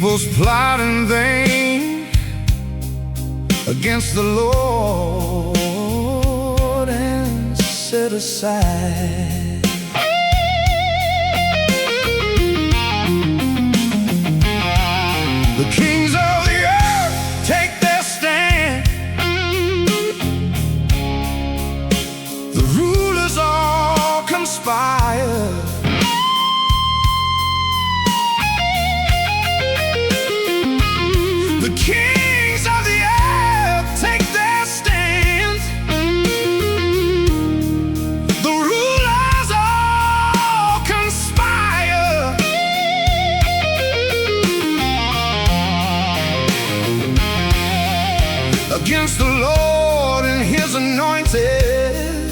People's plot in vain against the Lord and set aside. The kings of the earth take their stand. The rulers all conspire. The kings of the earth take their stand. The rulers all conspire against the Lord and His anointed,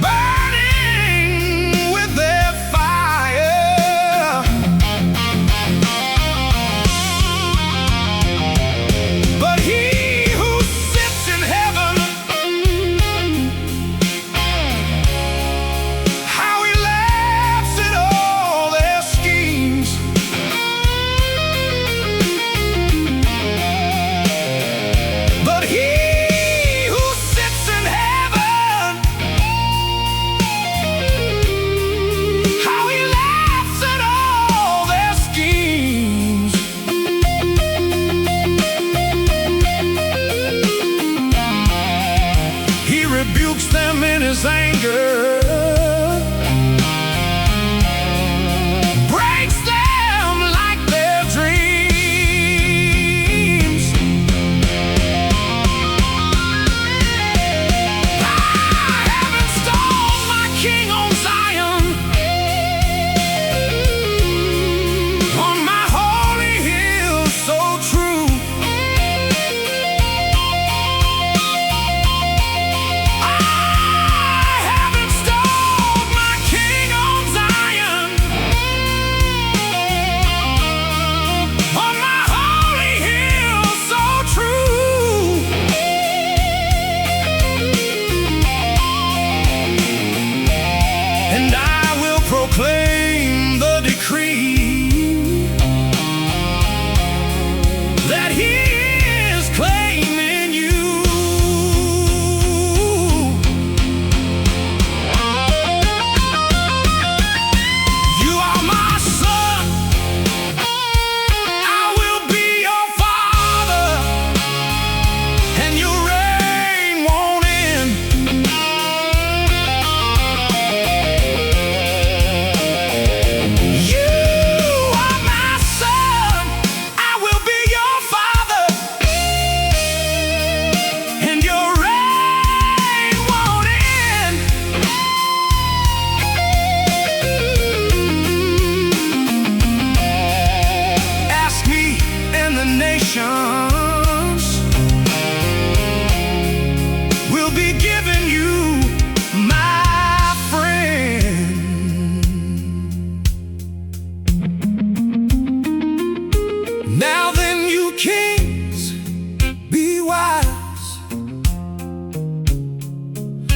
burning with their fire. But He who sits in heaven, how He laughs at all their schemes. But He who sits in heaven, how He laughs at all their schemes. He rebukes them in His anger, breaks them like their dreams. I have installed my King on Zion, on my holy hill so true. I have installed my King on Zion, on my holy hill so true. And I will proclaim the decree that He is claiming you. You are my son, I will be your father, and your reign won't end. You are my son, I will be your father, and your reign won't end. Ask me and the nations will be giving you my friend. Now then, you kings, be wise.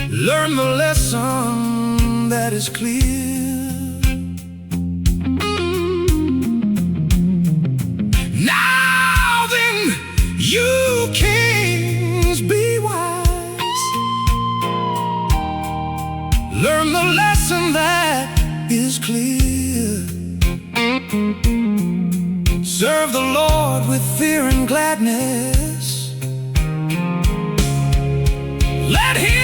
Learn the lesson that is clear. Now then, you kings, be wise. Learn the lesson that is clear. Serve the Lord with fear and gladness. Let Him